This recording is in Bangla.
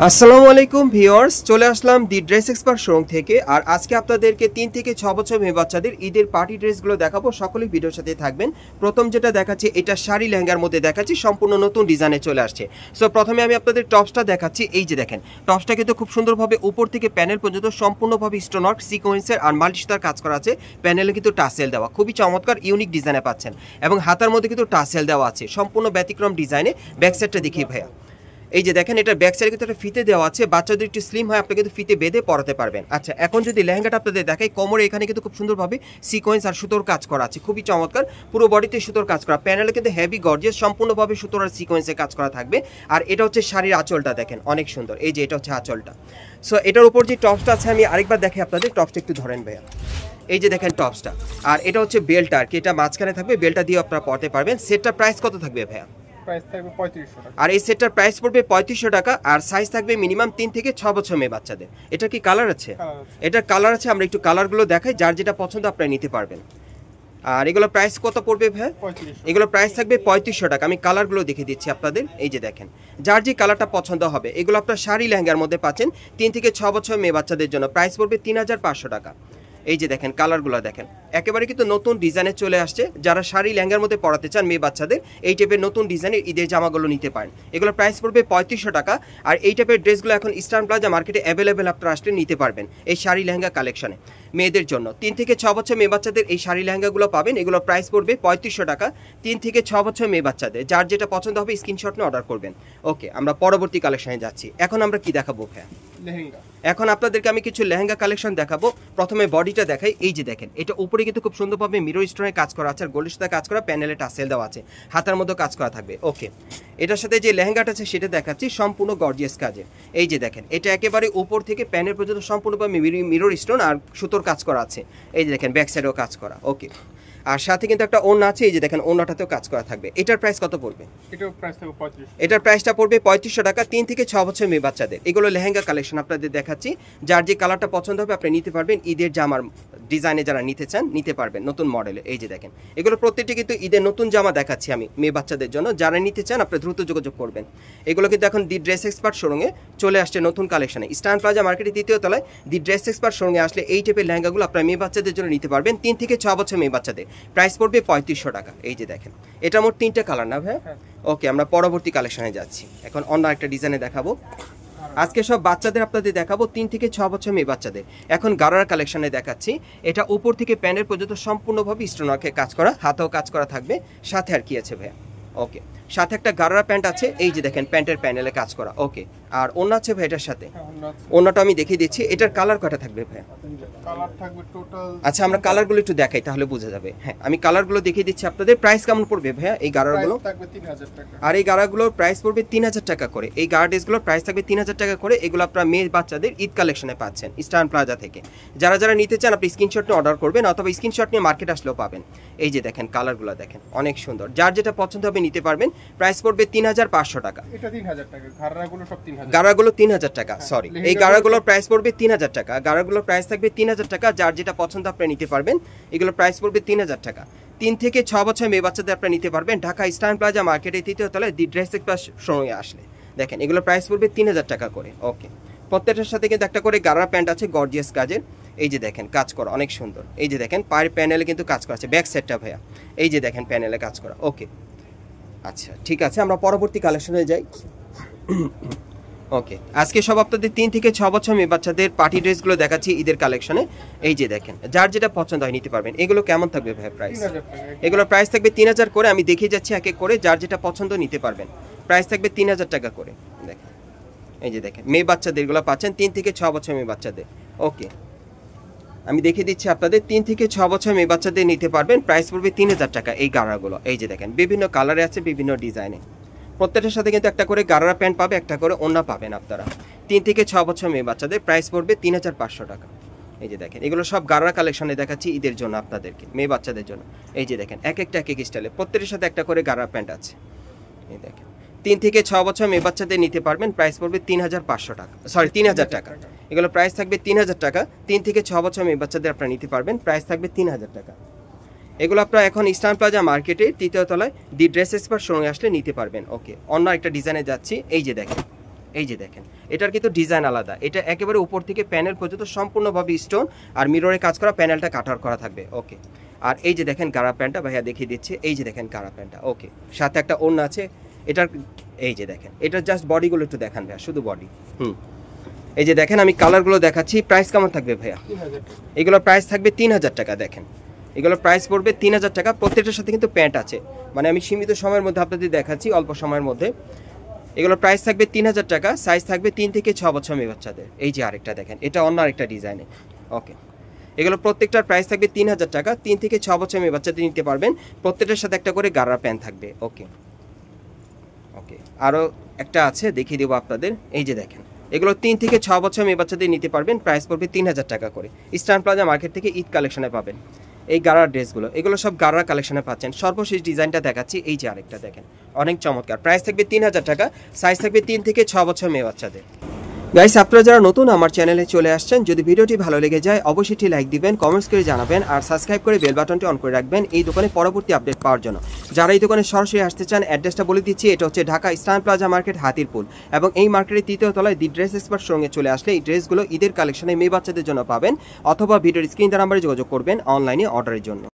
আসসালামু আলাইকুম ভিউয়ার্স, চলে আসলাম দি ড্রেস এক্সপার্ট শোরুম থেকে। আর আজকে আপনাদেরকে 3 থেকে 6 বছর মেয়ে বাচ্চাদের ঈদের পার্টি ড্রেসগুলো দেখাবো। সকলেই ভিডিওর সাথে থাকবেন। প্রথম যেটা দেখাচ্ছি, এটা শাড়ি লেহেঙ্গার মধ্যে দেখাচ্ছি, সম্পূর্ণ নতুন ডিজাইনে চলে আসছে। সো প্রথমে আমি আপনাদের টপসটা দেখাচ্ছি। এই যে দেখেন, টপসটা কিন্তু খুব সুন্দরভাবে উপর থেকে প্যানেল পর্যন্ত সম্পূর্ণভাবে স্টোনওয়ার্ক, সিকোয়েন্সের আর মাল্টিস্টার কাজ করা আছে। প্যানেলে কিন্তু টাসেল দেওয়া, খুবই চমৎকার ইউনিক ডিজাইনে পাচ্ছেন। এবং হাতার মধ্যে কিন্তু টাসেল দেওয়া আছে, সম্পূর্ণ ব্যতিক্রম ডিজাইনে। ব্যাক সাইডটা দেখি ভাইয়া, এই যে দেখেন, এটা ব্যাক সাইডে কিন্তু একটা ফিতে দেওয়া আছে, বাচ্চাদের একটু স্লিম হয়, আপনি কিন্তু ফিতে বেঁধে পরাতে পারবেন। আচ্ছা, এখন যদি লেহেঙ্গাটা আপনাদের দেখাই, কোমরে এখানে কিন্তু খুব সুন্দরভাবে সিকোয়েন্স আর সুতোর কাজ করা আছে, খুবই চমৎকার। পুরো বডিতে সুতোর কাজ করা, প্যানেলে কিন্তু হেভি গর্জিয়াস, সম্পূর্ণভাবে সুতোর আর সিকোয়েন্সের কাজ করা থাকবে। আর এটা হচ্ছে শাড়ির আঁচলটা, দেখেন অনেক সুন্দর। এই যে এটা হচ্ছে আঁচলটা। সো এটার উপর যে টপসটা আছে, আমি আরেকবার দেখি আপনাদের। টপসটা একটু ধরেন ভাইয়া, এই যে দেখেন টপসটা। আর এটা হচ্ছে বেল্টটা, আর কি এটা মাঝখানে থাকবে, বেল্টটা দিয়ে আপনারা পরতে পারবেন। সেটটার প্রাইস কত থাকবে ভাইয়া? আর এই সেটটার প্রাইস পড়বে 3500 টাকা। আর সাইজ থাকবে মিনিমাম 3 থেকে 6 বছর মেয়ে বাচ্চাদের। এটা কি কালার আছে? এটার কালার আছে, আমরা একটু কালারগুলো দেখাই, যার যেটা পছন্দ আপনারা নিতে পারবেন। আর এগুলো প্রাইস কত পড়বে ভাই? এগুলো প্রাইস থাকবে 3500 টাকা। আমি কালারগুলো দেখে দিচ্ছি আপনাদের। এই যে দেখেন, যার যে কালারটা পছন্দ হবে, এগুলো আপনার শাড়ি লেহেঙ্গার মধ্যে পাচ্ছেন। 3 থেকে 6 বছর মেয়ে বাচ্চাদের জন্য প্রাইস পড়বে 3500 টাকা। এই যে দেখেন, কালারগুলো দেখেন, একেবারে কিন্তু নতুন ডিজাইনে চলে আসছে। যারা শাড়ি লেহেঙ্গার মধ্যে পরাতে চান মেয়ে বাচ্চাদের, এই টাইপের নতুন ডিজাইনের ঈদের জামাগুলো নিতে পারেন। এগুলো প্রাইস পড়বে 3500 টাকা। আর এই টাইপের ড্রেসগুলো এখন ইস্টার্ন প্লাজা মার্কেটে অ্যাভেলেবেল, আপনারা আসলে নিতে পারবেন এই শাড়ি লেহেঙ্গা কালেকশনে। মেয়েদের জন্য 3 থেকে 6 বছর মেয়ে বাচ্চাদের এই শাড়ি লেহেঙ্গাগুলো পাবেন। এগুলো প্রাইস পড়বে 3500 টাকা। 3 থেকে 6 বছর মেয়ে বাচ্চাদের, যার যেটা পছন্দ হবে স্ক্রিনশট নিয়ে অর্ডার করবেন। ওকে, আমরা পরবর্তী কালেকশনে যাচ্ছি। এখন আমরা কি দেখাবো ভাইয়া? লেহেঙ্গা। এখন আপনাদেরকে আমি কিছু লেহেঙ্গা কালেকশন দেখাবো। প্রথমে বডিটা দেখাই। এই যে দেখেন, এটা উপরে কিন্তু খুব সুন্দরভাবে মিরর স্টোনের কাজ করা আছে, আর গোল্ডের সাথে কাজ করা, প্যানেলে টাসেল দেওয়া আছে, হাতার মধ্যে কাজ করা থাকবে। ওকে, এটার সাথে যে লেহেঙ্গাটা আছে সেটা দেখাচ্ছি, সম্পূর্ণ গর্জিয়াস কাজে। এই যে দেখেন, এটা একেবারে উপর থেকে প্যানেল পর্যন্ত সম্পূর্ণভাবে মিরর স্টোন আর সুতোর কাজ করা আছে। এই যে দেখেন, ব্যাক সাইডেও কাজ করা। ওকে, আর সাথে কিন্তু একটা ওড়না আছে। এই যে দেখেন, ওড়নাটাতেও কাজ করা থাকবে। এটার প্রাইস কত পড়বে? এটার প্রাইসটা পড়বে 3500 টাকা। 3 থেকে 6 বছর মেয়ে বাচ্চাদের। এগুলো লেহেঙ্গা কালেকশন আপনাদের দেখাচ্ছি, যার যে কালারটা পছন্দ হবে আপনি নিতে পারবেন। ঈদের জামার ডিজাইনে যারা নিতে চান নিতে পারবেন, নতুন মডেলে। এই যে দেখেন, এগুলো প্রত্যেকটি কিন্তু ঈদের নতুন জামা দেখাচ্ছি আমি মেয়ে বাচ্চাদের জন্য। যারা নিতে চান আপনি দ্রুত যোগাযোগ করবেন। এগুলো কিন্তু এখন দি ড্রেস এক্সপার্ট শোরুমে চলে আসছে নতুন কালেকশনে। ইস্টার্ন প্লাজা মার্কেটের 3য় তলায় দি ড্রেস এক্সপার্ট শোরুমে আসলে এই টাইপের লেহেঙ্গাগুলো আপনার মেয়ে বাচ্চাদের জন্য নিতে পারবেন। 3 থেকে 6 বছর মেয়ে বাচ্চাদের প্রাইস পড়বে 3500 টাকা। এই যে দেখেন, এটা মোট 3টা কালার না ভাই? ওকে, আমরা পরবর্তী কালেকশনে যাচ্ছি। এখন অন্য একটা ডিজাইনে দেখাবো। আজকে সব বাচ্চাদের আপনাদের দেখাবো, 3 থেকে 6 বছর মেয়ে বাচ্চাদের। এখন গারার কালেকশনে দেখাচ্ছি। এটা উপর থেকে প্যানেল পর্যন্ত সম্পূর্ণভাবে স্টোনওয়ার্কে কাজ করা, হাতেও কাজ করা থাকবে। সাথে আর কি আছে ভাইয়া? ওকে, সাথে একটা গারারা প্যান্ট আছে। এই যে দেখেন, প্যান্টের প্যানেলে কাজ করা। ওকে, আর ওড়না আছে ভাই এটার সাথে? ওড়নাটা আমি দেখিয়ে দিচ্ছি। এটার কালার কয়টা থাকবে ভাইয়া? কালার থাকবে টোটাল। আচ্ছা, আমরা কালারগুলো একটু দেখাই, তাহলে বোঝা যাবে। হ্যাঁ, আমি কালারগুলো দেখিয়ে দিচ্ছি আপনাদের। প্রাইস কেমন পড়বে ভাইয়া এই গারারগুলো? থাকবে 3000 টাকা। আর এই গারাগুলোর প্রাইস পড়বে 3000 টাকা করে। এই গারা ড্রেসগুলোর প্রাইস থাকবে 3000 টাকা করে। এগুলো আপনারা মেয়ে বাচ্চাদের ঈদ কালেকশনে পাচ্ছেন ইস্টার্ন প্লাজা থেকে। যারা যারা নিতে চান আপনি স্ক্রিনশট নিয়ে অর্ডার করবেন, অথবা স্ক্রিনশট নিয়ে মার্কেট আসলেও পাবেন। এই যে দেখেন, কালারগুলো দেখেন, অনেক সুন্দর। যার যেটা পছন্দ হবে নিতে পারবেন। প্রাইস পড়বে 3500 টাকা। এটা 3000 টাকা। গারাগুলো সব 3000। গারাগুলো 3000 টাকা, সরি। এই গারাগুলোর প্রাইস পড়বে 3000 টাকা। গারাগুলোর প্রাইস থাকবে 3000 টাকা। যার যেটা পছন্দ আপনি নিতে পারবেন। এগুলো প্রাইস পড়বে 3000 টাকা। 3 থেকে 6 বছর মেয়ে বাচ্চাদের আপনি নিতে পারবেন ঢাকা ইস্টার্ন প্লাজা মার্কেটের 3য় তলায় দি ড্রেস এক্সপার্ট শোরুমে আসলে। দেখেন, এগুলো প্রাইস পড়বে 3000 টাকা করে। ওকে, প্রত্যেকটার সাথে কিন্তু একটা করে গারা প্যান্ট আছে গর্জিয়াস কাজের। এই যে দেখেন, কাজ করা অনেক সুন্দর। এই যে দেখেন, পায়ের প্যানেলে কিন্তু কাজ করা আছে, ব্যাক সাইডটা ভাইয়া। এই যে দেখেন, প্যানেলে কাজ করা। ওকে, আচ্ছা ঠিক আছে, আমরা পরবর্তী কালেকশনে যাই। ওকে, আজকে সব আপনাদের 3 থেকে 6 বছর মেয়ে বাচ্চাদের পার্টি ড্রেসগুলো দেখাচ্ছি ঈদের কালেকশনে। এই যে দেখেন, যার যেটা পছন্দ হয় নিতে পারবেন। এগুলো কেমন থাকবে ভাই প্রাইস? এগুলোর প্রাইস থাকবে 3000 করে। আমি দেখিয়ে যাচ্ছি এক এক করে, যার যেটা পছন্দ নিতে পারবেন। প্রাইস থাকবে 3000 টাকা করে। দেখেন, এই যে দেখেন, মেয়ে বাচ্চাদের এগুলো পাচ্ছেন 3 থেকে 6 বছর মেয়ে বাচ্চাদের। ওকে, আমি দেখিয়ে দিচ্ছি আপনাদের। 3 থেকে 6 বছর মেয়ে বাচ্চাদের নিতে পারবেন। প্রাইস পড়বে 3000 টাকা এই গারাগুলো। এই যে দেখেন, বিভিন্ন কালারে আছে, বিভিন্ন ডিজাইনে। প্রত্যেকটার সাথে কিন্তু একটা করে গারারা প্যান্ট পাবে, একটা করে ওড়না পাবেন আপনারা। 3 থেকে 6 বছর মেয়ে বাচ্চাদের প্রাইস পড়বে 3500 টাকা। এই যে দেখেন, এগুলো সব গারারা কালেকশনে দেখাচ্ছি ঈদের জন্য আপনাদেরকে, মেয়ে বাচ্চাদের জন্য। এই যে দেখেন, এক একটা এক এক স্টাইলে, প্রত্যেকটার সাথে একটা করে গারারা প্যান্ট আছে। এই দেখেন, 3 থেকে 6 বছর মেয়ে বাচ্চাদের নিতে পারবেন। প্রাইস পড়বে 3500 টাকা, সরি 3000 টাকা। এগুলো প্রাইস থাকবে 3000 টাকা। 3 থেকে 6 বছর মেয়ে বাচ্চাদের আপনারা নিতে পারবেন। প্রাইস থাকবে 3000 টাকা। এগুলো আপনারা এখন ইস্টার্ন প্লাজা মার্কেটে 3য় তলায় দি ড্রেস এক্সপার্ট শোরুমে আসলে নিতে পারবেন। ওকে, অন্য একটা ডিজাইনে যাচ্ছি। এই যে দেখেন, এই যে দেখেন, এটার কিন্তু ডিজাইন আলাদা। এটা একেবারে উপর থেকে প্যানেল পর্যন্ত সম্পূর্ণভাবে স্টোন আর মিররে কাজ করা, প্যানেলটা কাটার করা থাকবে। ওকে, আর এই যে দেখেন গাড়া প্যান্টটা ভাইয়া দেখিয়ে দিচ্ছে। এই যে দেখেন গাড়া প্যান্টটা। ওকে, সাথে একটা ওড়না আছে এটার। এই যে দেখেন, এটার জাস্ট বডিগুলো একটু দেখান ভাইয়া, শুধু বডি। এই যে দেখেন, আমি কালারগুলো দেখাচ্ছি। প্রাইস কেমন থাকবে ভাইয়া? এগুলোর প্রাইস থাকবে 3000 টাকা। দেখেন, এগুলোর প্রাইস পড়বে 3000 টাকা। প্রত্যেকটার সাথে কিন্তু প্যান্ট আছে, মানে আমি সীমিত সময়ের মধ্যে আপনাদের দেখাচ্ছি, অল্প সময়ের মধ্যে। এগুলোর প্রাইস থাকবে 3000 টাকা। সাইজ থাকবে 3 থেকে 6 বছর মেয়ে বাচ্চাদের। এই যে আরেকটা দেখেন, এটা অন্য আরেকটা ডিজাইনে। ওকে, এগুলো প্রত্যেকটার প্রাইস থাকবে 3000 টাকা। 3 থেকে 6 বছর মেয়ে বাচ্চাদের নিতে পারবেন। প্রত্যেকটার সাথে একটা করে গাড়া প্যান্ট থাকবে। ওকে ওকে, আরও একটা আছে, দেখিয়ে দেবো আপনাদের। এই যে দেখেন, এগুলো 3 থেকে 6 বছর মেয়ে বাচ্চাদের নিতে পারবেন। প্রাইস পড়বে 3000 টাকা করে। ইস্টার্ন প্লাজা মার্কেট থেকে ঈদ কালেকশনে পাবেন এই গাড়ার ড্রেসগুলো। এগুলো সব গাড়া কালেকশনে পাচ্ছেন। সর্বশেষ ডিজাইনটা দেখাচ্ছি, এই যে আরেকটা দেখেন, অনেক চমৎকার। প্রাইস থাকবে 3000 টাকা। সাইজ থাকবে 3 থেকে 6 বছর মেয়ে বাচ্চাদের। গাইস, আপনারা যারা নতুন আমার চ্যানেলে চলে আসছেন, যদি ভিডিওটি ভালো লেগে যায় অবশ্যই লাইক দিবেন, কমেন্টস করে জানাবেন আর সাবস্ক্রাইব করে বেল বাটনটি অন করে রাখবেন এই দোকানে পরবর্তী আপডেট পাওয়ার জন্য। যারা এই দোকানে সরাসরি আসতে চান, অ্যাড্রেসটা বলে দিচ্ছি। এটা হচ্ছে Dhaka eastern plaza market, Hatirpul. এবং এই মার্কেটের 3য় তলায় দি ড্রেস এক্সপার্ট সঙ্গে চলে আসলে এই ড্রেসগুলো ঈদের কালেকশনে মেয়ে বাচ্চাদের জন্য পাবেন, অথবা ভিডিওর স্ক্রিন নাম্বারে যোগাযোগ করবেন অনলাইনে অর্ডারের জন্য।